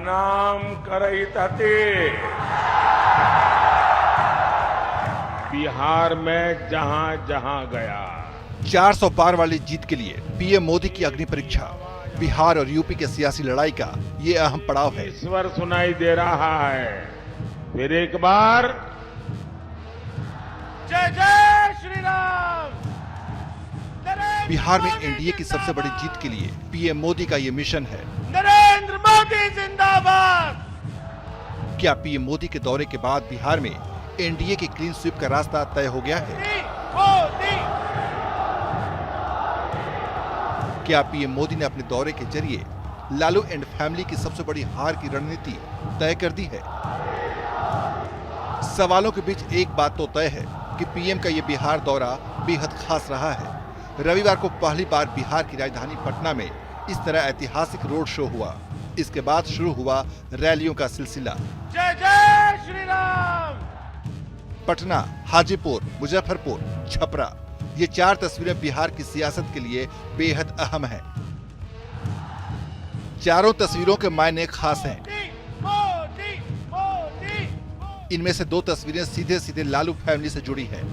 प्रणाम करहित हते। बिहार में जहां जहां गया 400 पार वाली जीत के लिए पीएम मोदी की अग्नि परीक्षा। बिहार और यूपी के सियासी लड़ाई का ये अहम पड़ाव है। ईश्वर सुनाई दे रहा है। फिर एक बार जय जय श्री राम। बिहार में एनडीए की सबसे बड़ी जीत के लिए पीएम मोदी का ये मिशन है। नरेंद्र मोदी जिंदाबाद। क्या पीएम मोदी के दौरे के बाद बिहार में एनडीए की क्लीन स्वीप का रास्ता तय हो गया है? क्या पीएम मोदी ने अपने दौरे के जरिए लालू एंड फैमिली की सबसे बड़ी हार की रणनीति तय कर दी है? सवालों के बीच एक बात तो तय है कि पीएम का ये बिहार दौरा बेहद खास रहा है। रविवार को पहली बार बिहार की राजधानी पटना में इस तरह ऐतिहासिक रोड शो हुआ। इसके बाद शुरू हुआ रैलियों का सिलसिला। जय जय श्री राम। पटना, हाजीपुर, मुजफ्फरपुर, छपरा, ये 4 तस्वीरें बिहार की सियासत के लिए बेहद अहम हैं। चारों तस्वीरों के मायने खास हैं। इनमें से 2 तस्वीरें सीधे सीधे लालू फैमिली से जुड़ी हैं।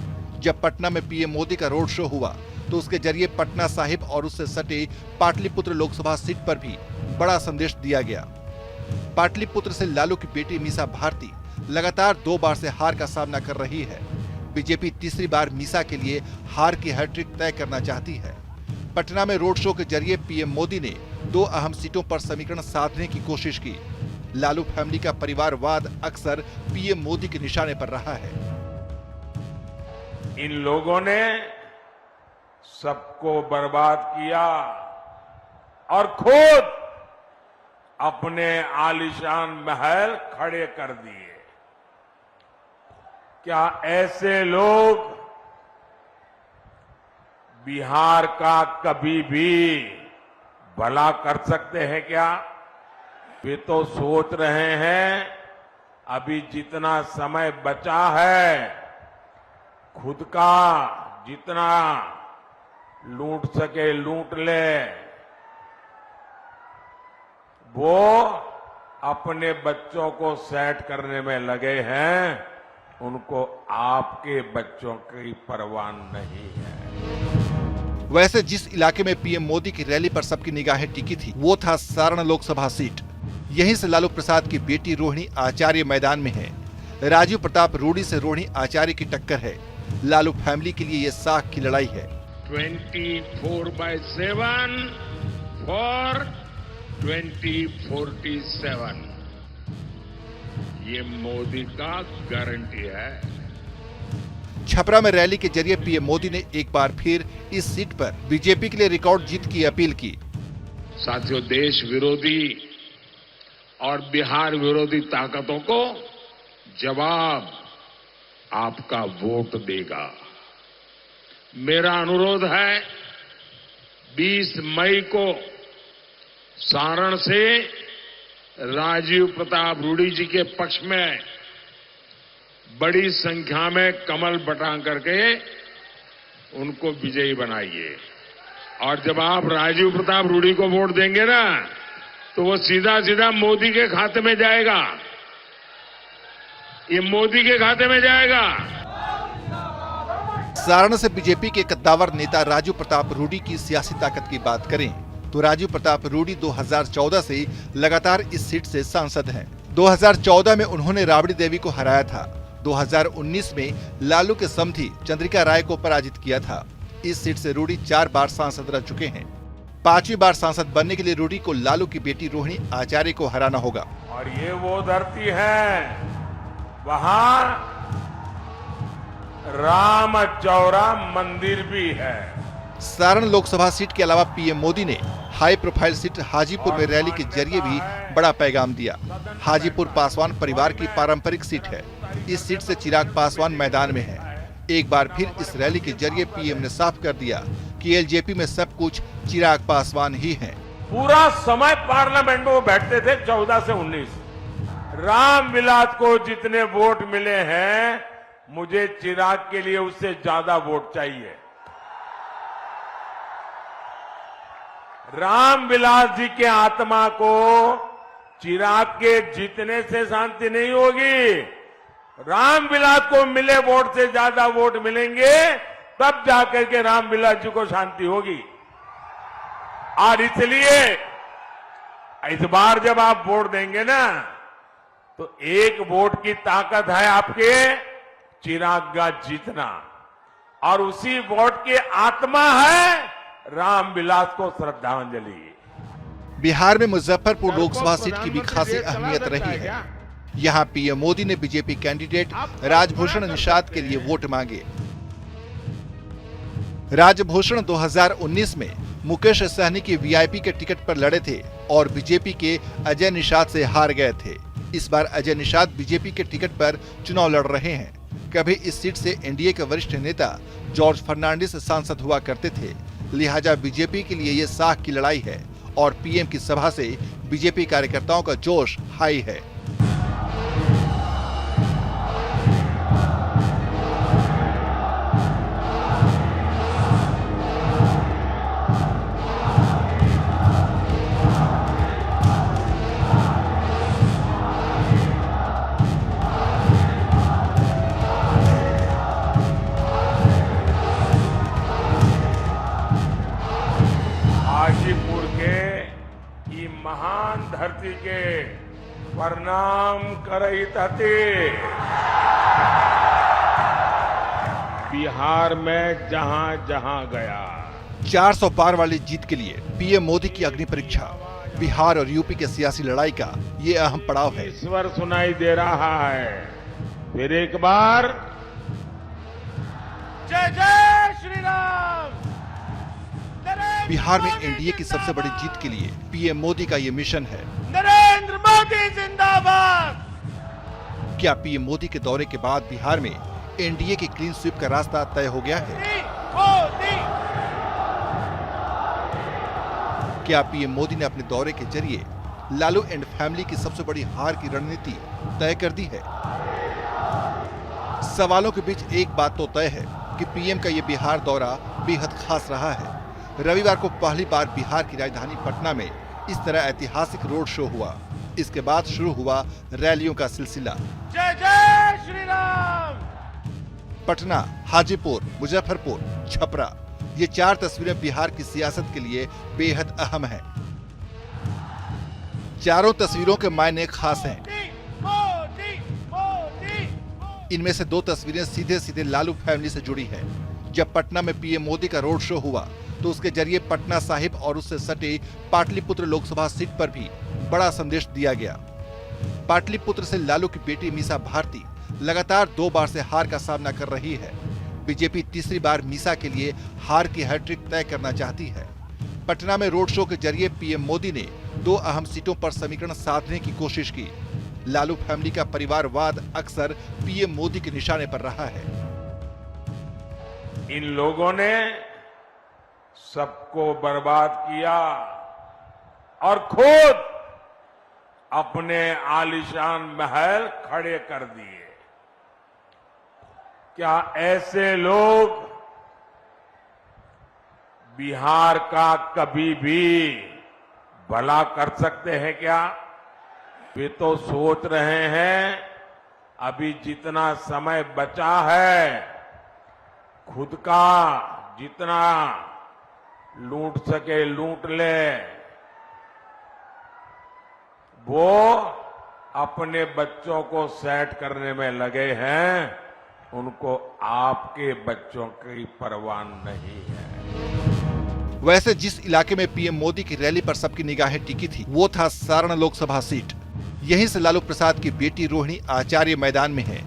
जब पटना में पीएम मोदी का रोड शो हुआ तो उसके जरिए पटना साहिब और उससे सटे पाटलिपुत्र लोकसभा सीट पर भी बड़ा संदेश दिया गया। पाटलिपुत्र से लालू की बेटी मीसा भारती लगातार 2 बार से हार का सामना कर रही है। बीजेपी तीसरी बार मीसा के लिए हार की हैट्रिक तय करना चाहती है। पटना में रोड शो के जरिए पीएम मोदी ने 2 अहम सीटों पर समीकरण साधने की कोशिश की। लालू फैमिली का परिवारवाद अक्सर पीएम मोदी के निशाने पर रहा है। इन लोगों ने सबको बर्बाद किया और खुद अपने आलीशान महल खड़े कर दिए। क्या ऐसे लोग बिहार का कभी भी भला कर सकते हैं क्या? वे तो सोच रहे हैं अभी जितना समय बचा है खुद का जितना लूट सके लूट ले। वो अपने बच्चों को सेट करने में लगे हैं। उनको आपके बच्चों की परवाह नहीं है। वैसे जिस इलाके में पीएम मोदी की रैली पर सबकी निगाहें टिकी थी वो था सारण लोकसभा सीट। यहीं से लालू प्रसाद की बेटी रोहिणी आचार्य मैदान में है। राजीव प्रताप रूडी से रोहिणी आचार्य की टक्कर है। लालू फैमिली के लिए ये साख की लड़ाई है। 24/7 फॉर 2047 ये मोदी का गारंटी है। छपरा में रैली के जरिए पीएम मोदी ने एक बार फिर इस सीट पर बीजेपी के लिए रिकॉर्ड जीत की अपील की। साथियों, देश विरोधी और बिहार विरोधी ताकतों को जवाब आपका वोट देगा। मेरा अनुरोध है 20 मई को सारण से राजीव प्रताप रूडी जी के पक्ष में बड़ी संख्या में कमल बटा करके उनको विजयी बनाइए। और जब आप राजीव प्रताप रूडी को वोट देंगे ना तो वो सीधा सीधा मोदी के खाते में जाएगा। ये मोदी के खाते में जाएगा। सारण से बीजेपी के कद्दावर नेता राजीव प्रताप रूडी की सियासी ताकत की बात करें तो राजीव प्रताप रूडी 2014 से लगातार इस सीट से सांसद हैं। 2014 में उन्होंने राबड़ी देवी को हराया था। 2019 में लालू के समधी चंद्रिका राय को पराजित किया था। इस सीट से रूडी 4 बार सांसद रह चुके हैं। 5वीं बार सांसद बनने के लिए रूडी को लालू की बेटी रोहिणी आचार्य को हराना होगा। और ये वो धरती है वहां राम चौरा मंदिर भी है। सारण लोकसभा सीट के अलावा पीएम मोदी ने हाई प्रोफाइल सीट हाजीपुर में रैली के जरिए भी बड़ा पैगाम दिया। हाजीपुर पासवान परिवार की पारंपरिक सीट है। इस सीट से चिराग पासवान मैदान में है। एक बार फिर इस रैली के जरिए पीएम ने साफ कर दिया कि एलजेपी में सब कुछ चिराग पासवान ही हैं। पूरा समय पार्लियामेंट में वो बैठते थे 14 से 19। रामविलास को जितने वोट मिले हैं मुझे चिराग के लिए उससे ज्यादा वोट चाहिए। रामविलास जी के आत्मा को चिराग के जीतने से शांति नहीं होगी। रामविलास को मिले वोट से ज्यादा वोट मिलेंगे तब जाकर के रामविलास जी को शांति होगी। और इसलिए इस बार जब आप वोट देंगे ना तो एक वोट की ताकत है आपके चिराग का जीतना, और उसी वोट की आत्मा है रामविलास को श्रद्धांजलि। बिहार में मुजफ्फरपुर लोकसभा सीट की भी खासी अहमियत रही है। यहाँ पीएम मोदी ने बीजेपी कैंडिडेट राजभूषण निषाद के लिए वोट मांगे। राजभूषण 2019 में मुकेश सहनी की वीआईपी के टिकट पर लड़े थे और बीजेपी के अजय निषाद से हार गए थे। इस बार अजय निषाद बीजेपी के टिकट पर चुनाव लड़ रहे हैं। कभी इस सीट से एनडीए के वरिष्ठ नेता जॉर्ज फर्नांडिस सांसद हुआ करते थे, लिहाजा बीजेपी के लिए ये साख की लड़ाई है और पीएम की सभा से बीजेपी कार्यकर्ताओं का जोश हाई है। हाजीपुर के ई महान धरती के प्रणाम करत हते। बिहार में जहां जहां गया 400 पार वाली जीत के लिए पीएम मोदी की अग्नि परीक्षा, बिहार और यूपी के सियासी लड़ाई का ये अहम पड़ाव है। ईश्वर सुनाई दे रहा है। फिर एक बार जय जय श्री राम। बिहार में एनडीए की सबसे बड़ी जीत के लिए पीएम मोदी का ये मिशन है। नरेंद्र मोदी जिंदाबाद। क्या पीएम मोदी के दौरे के बाद बिहार में एनडीए की क्लीन स्वीप का रास्ता तय हो गया है? क्या पीएम मोदी ने अपने दौरे के जरिए लालू एंड फैमिली की सबसे बड़ी हार की रणनीति तय कर दी है? सवालों के बीच एक बात तो तय है कि पीएम का ये बिहार दौरा बेहद खास रहा है। रविवार को पहली बार बिहार की राजधानी पटना में इस तरह ऐतिहासिक रोड शो हुआ। इसके बाद शुरू हुआ रैलियों का सिलसिला। जय जय श्री राम। पटना, हाजीपुर, मुजफ्फरपुर, छपरा, ये 4 तस्वीरें बिहार की सियासत के लिए बेहद अहम हैं। चारों तस्वीरों के मायने खास हैं। इनमें से 2 तस्वीरें सीधे सीधे लालू फैमिली से जुड़ी है। जब पटना में पीएम मोदी का रोड शो हुआ तो उसके जरिए पटना साहिब और उससे सटे पाटलिपुत्र लोकसभा सीट पर भी बड़ा संदेश दिया गया। पाटलिपुत्र से लालू की बेटी मीसा भारती लगातार 2 बार से हार का सामना कर रही है। बीजेपी तीसरी बार मीसा के लिए हार की हैट्रिक तय करना चाहती है। पटना में रोड शो के जरिए पीएम मोदी ने 2 अहम सीटों पर समीकरण साधने की कोशिश की। लालू फैमिली का परिवारवाद अक्सर पीएम मोदी के निशाने पर रहा है। इन लोगों ने सबको बर्बाद किया और खुद अपने आलीशान महल खड़े कर दिए। क्या ऐसे लोग बिहार का कभी भी भला कर सकते हैं क्या? वे तो सोच रहे हैं अभी जितना समय बचा है खुद का जितना लूट सके लूट ले। वो अपने बच्चों को सेट करने में लगे हैं, उनको आपके बच्चों की परवाह नहीं है। वैसे जिस इलाके में पीएम मोदी की रैली पर सबकी निगाहें टिकी थी वो था सारण लोकसभा सीट। यहीं से लालू प्रसाद की बेटी रोहिणी आचार्य मैदान में है।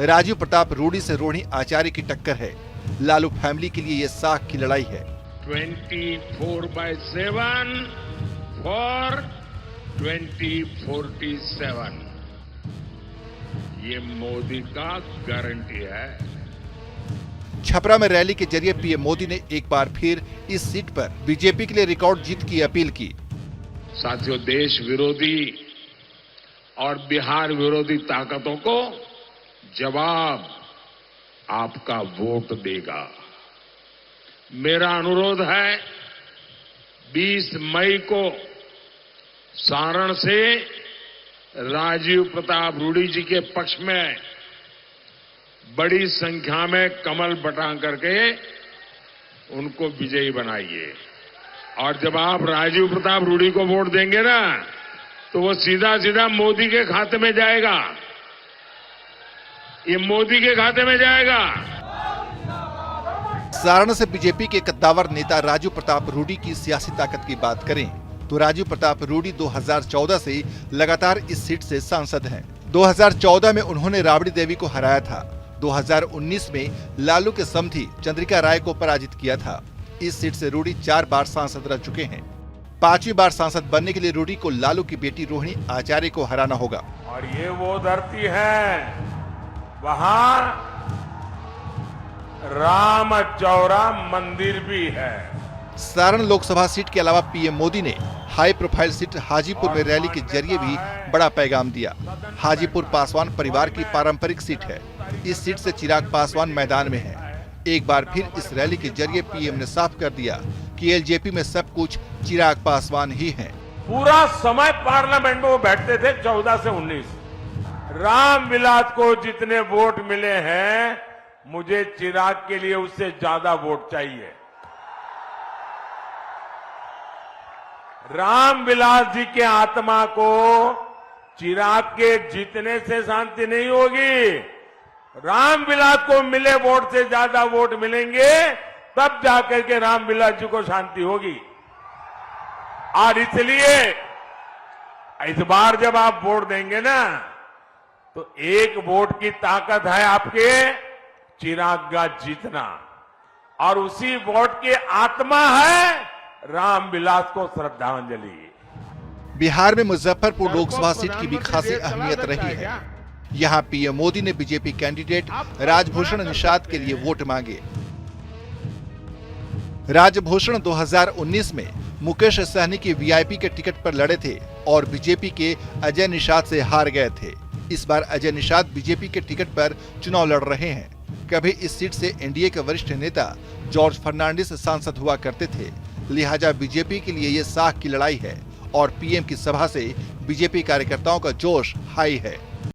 राजीव प्रताप रूडी से रोहिणी आचार्य की टक्कर है। लालू फैमिली के लिए ये साख की लड़ाई है। 24/7 फॉर 2047 ये मोदी का गारंटी है। छपरा में रैली के जरिए पीएम मोदी ने एक बार फिर इस सीट पर बीजेपी के लिए रिकॉर्ड जीत की अपील की। साथियों, देश विरोधी और बिहार विरोधी ताकतों को जवाब आपका वोट देगा। मेरा अनुरोध है 20 मई को सारण से राजीव प्रताप रूडी जी के पक्ष में बड़ी संख्या में कमल बटा करके उनको विजयी बनाइए। और जब आप राजीव प्रताप रूडी को वोट देंगे ना, तो वो सीधा सीधा मोदी के खाते में जाएगा। ये मोदी के खाते में जाएगा। सारण से बीजेपी के कद्दावर नेता राजीव प्रताप रूडी की सियासी ताकत की बात करें तो राजीव प्रताप रूडी 2014 से लगातार इस सीट से सांसद हैं। 2014 में उन्होंने राबड़ी देवी को हराया था। 2019 में लालू के समधी चंद्रिका राय को पराजित किया था। इस सीट से रूडी 4 बार सांसद रह चुके हैं। 5वीं बार सांसद बनने के लिए रूडी को लालू की बेटी रोहिणी आचार्य को हराना होगा। और ये वो धरती है, वहां राम चौरा मंदिर भी है। सारण लोकसभा सीट के अलावा पीएम मोदी ने हाई प्रोफाइल सीट हाजीपुर में रैली के जरिए भी बड़ा पैगाम दिया। हाजीपुर पासवान परिवार की पारंपरिक सीट है। इस सीट से चिराग पासवान मैदान में है। एक बार फिर इस रैली के जरिए पीएम ने साफ कर दिया कि एलजेपी में सब कुछ चिराग पासवान ही हैं। पूरा समय पार्लियामेंट में वो बैठते थे 14 से 19। रामविलास को जितने वोट मिले हैं, मुझे चिराग के लिए उससे ज्यादा वोट चाहिए। रामविलास जी के आत्मा को चिराग के जीतने से शांति नहीं होगी। रामविलास को मिले वोट से ज्यादा वोट मिलेंगे, तब जाकर के रामविलास जी को शांति होगी। और इसलिए इस बार जब आप वोट देंगे ना, तो एक वोट की ताकत है आपके चिराग का जीतना, और उसी वोट की आत्मा है रामविलास को श्रद्धांजलि। बिहार में मुजफ्फरपुर लोकसभा सीट की भी खासी अहमियत रही है। यहाँ पीएम मोदी ने बीजेपी कैंडिडेट राजभूषण निषाद के लिए वोट मांगे। राजभूषण 2019 में मुकेश सहनी की वीआईपी के टिकट पर लड़े थे और बीजेपी के अजय निषाद से हार गए थे। इस बार अजय निषाद बीजेपी के टिकट पर चुनाव लड़ रहे हैं। कभी इस सीट से एनडीए के वरिष्ठ नेता जॉर्ज फर्नांडिस सांसद हुआ करते थे, लिहाजा बीजेपी के लिए ये साख की लड़ाई है और पीएम की सभा से बीजेपी कार्यकर्ताओं का जोश हाई है।